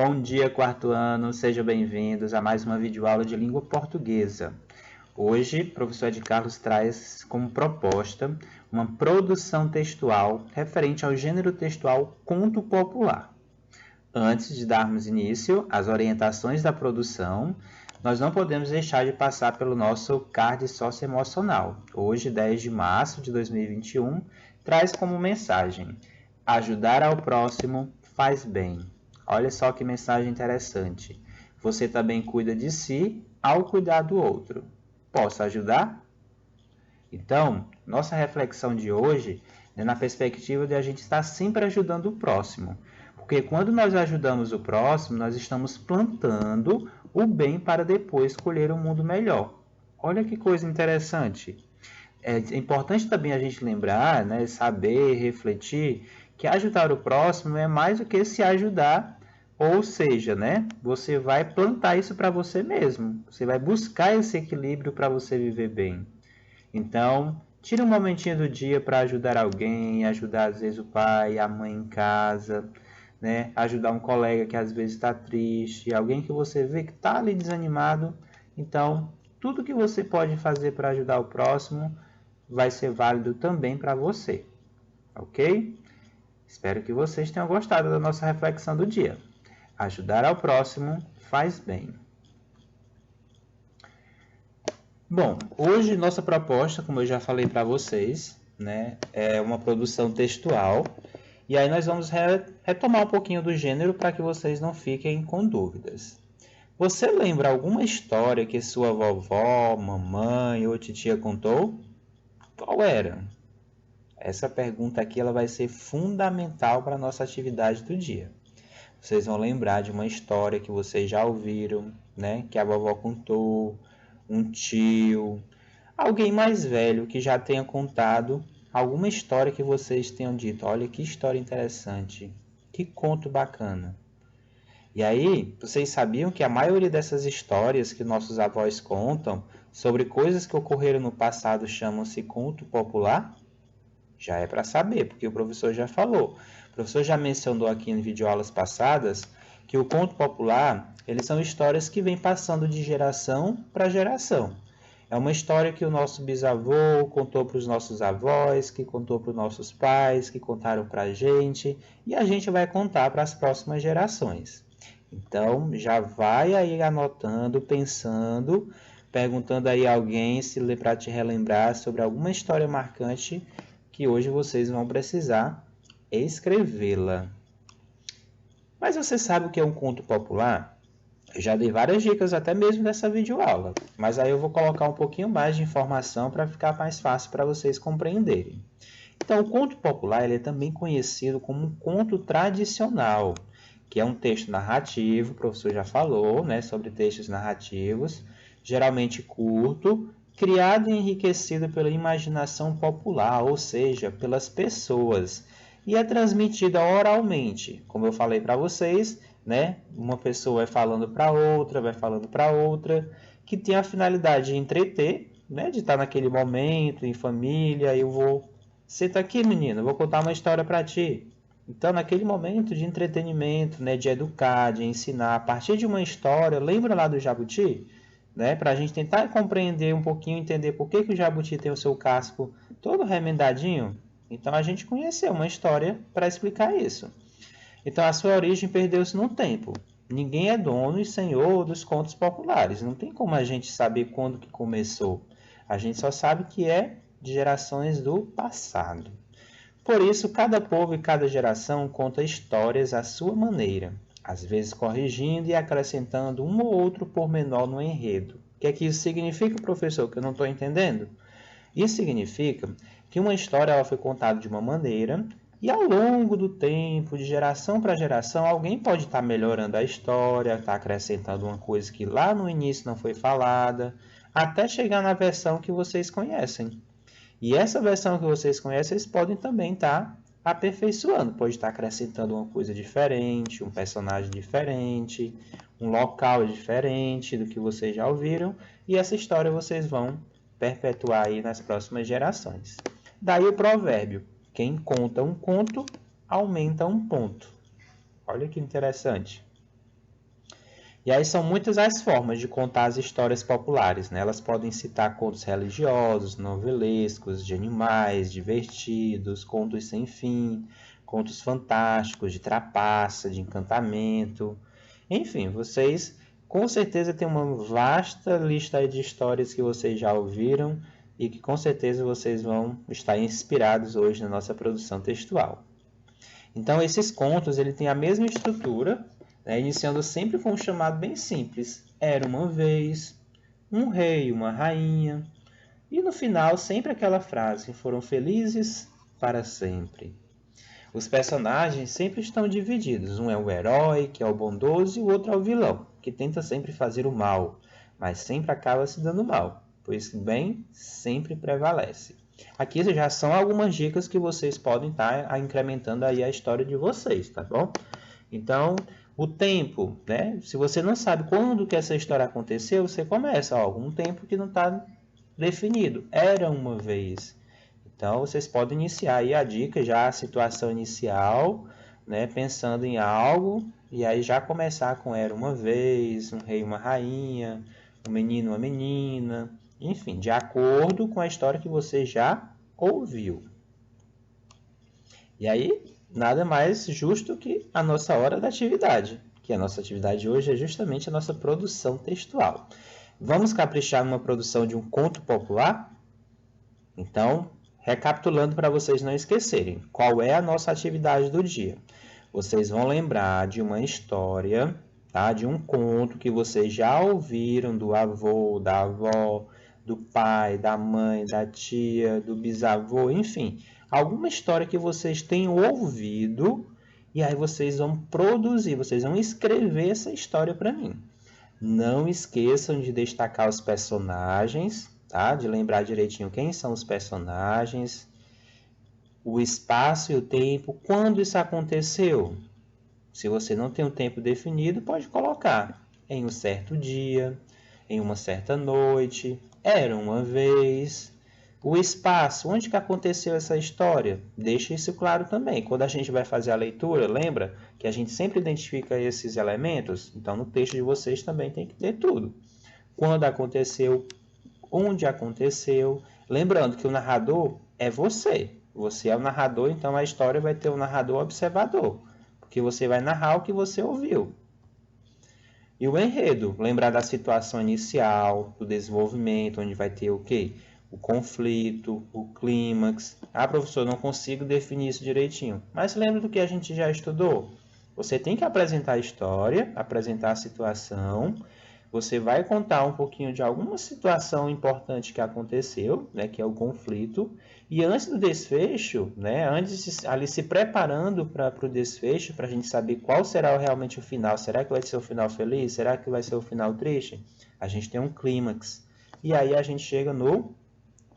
Bom dia, quarto ano, sejam bem-vindos a mais uma videoaula de língua portuguesa. Hoje, o professor Ed Carlos traz como proposta uma produção textual referente ao gênero textual conto popular. Antes de darmos início às orientações da produção, nós não podemos deixar de passar pelo nosso card socioemocional. Hoje, 10 de março de 2021, traz como mensagem: ajudar ao próximo faz bem. Olha só que mensagem interessante. Você também cuida de si ao cuidar do outro. Posso ajudar? Então, nossa reflexão de hoje é na perspectiva de a gente estar sempre ajudando o próximo. Porque quando nós ajudamos o próximo, nós estamos plantando o bem para depois colher um mundo melhor. Olha que coisa interessante. É importante também a gente lembrar, né, saber, refletir, que ajudar o próximo é mais do que se ajudar, ou seja, né, você vai plantar isso para você mesmo. Você vai buscar esse equilíbrio para você viver bem. Então, tira um momentinho do dia para ajudar alguém, ajudar às vezes o pai, a mãe em casa, né? Ajudar um colega que às vezes está triste, alguém que você vê que está ali desanimado. Então, tudo que você pode fazer para ajudar o próximo vai ser válido também para você, ok? Espero que vocês tenham gostado da nossa reflexão do dia. Ajudar ao próximo faz bem. Bom, hoje nossa proposta, como eu já falei para vocês, né, é uma produção textual. E aí nós vamos retomar um pouquinho do gênero para que vocês não fiquem com dúvidas. Você lembra alguma história que sua vovó, mamãe ou titia contou? Qual era? Essa pergunta aqui ela vai ser fundamental para a nossa atividade do dia. Vocês vão lembrar de uma história que vocês já ouviram, né? Que a vovó contou, um tio, alguém mais velho que já tenha contado alguma história que vocês tenham dito: olha que história interessante, que conto bacana. E aí, vocês sabiam que a maioria dessas histórias que nossos avós contam sobre coisas que ocorreram no passado chamam-se conto popular? Já é para saber, porque o professor já falou. O professor já mencionou aqui em videoaulas passadas que o conto popular, eles são histórias que vêm passando de geração para geração. É uma história que o nosso bisavô contou para os nossos avós, que contou para os nossos pais, que contaram para a gente, e a gente vai contar para as próximas gerações. Então, já vai aí anotando, pensando, perguntando aí a alguém se para te relembrar sobre alguma história marcante que hoje vocês vão precisar escrevê-la. Mas você sabe o que é um conto popular? Eu já dei várias dicas até mesmo nessa videoaula, mas aí eu vou colocar um pouquinho mais de informação para ficar mais fácil para vocês compreenderem. Então, o conto popular ele é também conhecido como um conto tradicional, que é um texto narrativo, o professor já falou, né, sobre textos narrativos, geralmente curto, criado e enriquecido pela imaginação popular, ou seja, pelas pessoas, e é transmitido oralmente, como eu falei para vocês, né? Uma pessoa vai falando para outra, que tem a finalidade de entreter, né? De estar naquele momento em família, senta aqui, menino, vou contar uma história para ti. Então, naquele momento de entretenimento, né, de educar, de ensinar, a partir de uma história, lembra lá do jabuti? Né, para a gente tentar compreender um pouquinho, entender por que o jabuti tem o seu casco todo remendadinho. Então, a gente conheceu uma história para explicar isso. Então, a sua origem perdeu-se no tempo. Ninguém é dono e senhor dos contos populares. Não tem como a gente saber quando que começou. A gente só sabe que é de gerações do passado. Por isso, cada povo e cada geração conta histórias à sua maneira, às vezes corrigindo e acrescentando um ou outro pormenor no enredo. O que é que isso significa, professor, que eu não estou entendendo? Isso significa que uma história ela foi contada de uma maneira e ao longo do tempo, de geração para geração, alguém pode estar melhorando a história, estar acrescentando uma coisa que lá no início não foi falada, até chegar na versão que vocês conhecem. E essa versão que vocês conhecem, eles podem também estar aperfeiçoando, pode estar acrescentando uma coisa diferente, um personagem diferente, um local diferente do que vocês já ouviram, e essa história vocês vão perpetuar aí nas próximas gerações. Daí o provérbio: quem conta um conto, aumenta um ponto. Olha que interessante. E aí são muitas as formas de contar as histórias populares, né? Elas podem citar contos religiosos, novelescos, de animais, divertidos, contos sem fim, contos fantásticos, de trapaça, de encantamento. Enfim, vocês com certeza têm uma vasta lista aí de histórias que vocês já ouviram e que com certeza vocês vão estar inspirados hoje na nossa produção textual. Então, esses contos ele tem a mesma estrutura, né, iniciando sempre com um chamado bem simples. Era uma vez, um rei e uma rainha. E no final, sempre aquela frase, foram felizes para sempre. Os personagens sempre estão divididos. Um é o herói, que é o bondoso, e o outro é o vilão, que tenta sempre fazer o mal, mas sempre acaba se dando mal, pois o bem sempre prevalece. Aqui já são algumas dicas que vocês podem estar incrementando aí a história de vocês, tá bom? Então, o tempo, né? Se você não sabe quando que essa história aconteceu, você começa, ó, um tempo que não está definido. Era uma vez. Então, vocês podem iniciar aí a dica, já a situação inicial, né? Pensando em algo, e aí já começar com era uma vez, um rei e uma rainha, um menino e uma menina, enfim, de acordo com a história que você já ouviu. E aí, nada mais justo que a nossa hora da atividade, que a nossa atividade hoje é justamente a nossa produção textual. Vamos caprichar numa produção de um conto popular? Então, recapitulando para vocês não esquecerem, qual é a nossa atividade do dia? Vocês vão lembrar de uma história, tá? De um conto que vocês já ouviram do avô, da avó, do pai, da mãe, da tia, do bisavô, enfim, alguma história que vocês tenham ouvido e aí vocês vão produzir, vocês vão escrever essa história para mim. Não esqueçam de destacar os personagens, tá? De lembrar direitinho quem são os personagens, o espaço e o tempo, quando isso aconteceu. Se você não tem um tempo definido, pode colocar em um certo dia, em uma certa noite, era uma vez. O espaço, onde que aconteceu essa história? Deixa isso claro também. Quando a gente vai fazer a leitura, lembra que a gente sempre identifica esses elementos? Então, no texto de vocês também tem que ter tudo. Quando aconteceu, onde aconteceu. Lembrando que o narrador é você. Você é o narrador, então a história vai ter o narrador observador. Porque você vai narrar o que você ouviu. E o enredo, lembrar da situação inicial, do desenvolvimento, onde vai ter o quê? O conflito, o clímax. Ah, professor, não consigo definir isso direitinho. Mas lembra do que a gente já estudou? Você tem que apresentar a história, apresentar a situação. Você vai contar um pouquinho de alguma situação importante que aconteceu, né, que é o conflito. E antes do desfecho, né, antes ali se preparando para o desfecho, para a gente saber qual será realmente o final. Será que vai ser o final feliz? Será que vai ser o final triste? A gente tem um clímax. E aí a gente chega no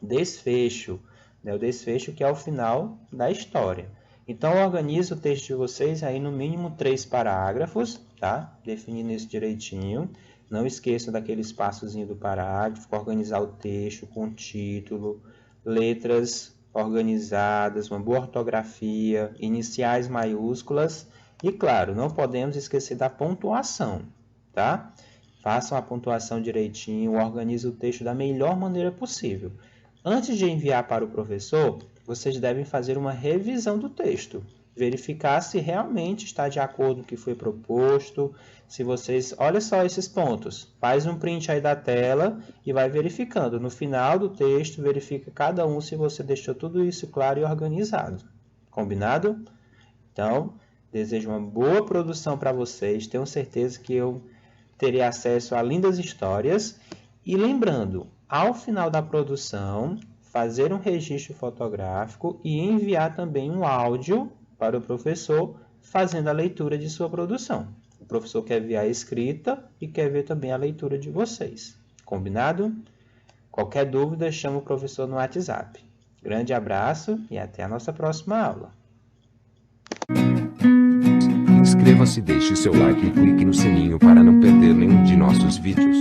desfecho, né? O desfecho que é o final da história. Então, organize o texto de vocês aí no mínimo 3 parágrafos, tá? Definindo isso direitinho. Não esqueçam daquele espaçozinho do parágrafo, organizar o texto com título, letras organizadas, uma boa ortografia, iniciais maiúsculas e, claro, não podemos esquecer da pontuação, tá? Façam a pontuação direitinho, organize o texto da melhor maneira possível. Antes de enviar para o professor, vocês devem fazer uma revisão do texto, verificar se realmente está de acordo com o que foi proposto, se vocês... Olha só esses pontos, faz um print aí da tela e vai verificando. No final do texto, verifica cada um se você deixou tudo isso claro e organizado. Combinado? Então, desejo uma boa produção para vocês, tenho certeza que eu terei acesso a lindas histórias. E lembrando, ao final da produção, fazer um registro fotográfico e enviar também um áudio para o professor fazendo a leitura de sua produção. O professor quer ver a escrita e quer ver também a leitura de vocês. Combinado? Qualquer dúvida, chama o professor no WhatsApp. Grande abraço e até a nossa próxima aula. Inscreva-se, deixe seu like e clique no sininho para não perder nenhum de nossos vídeos.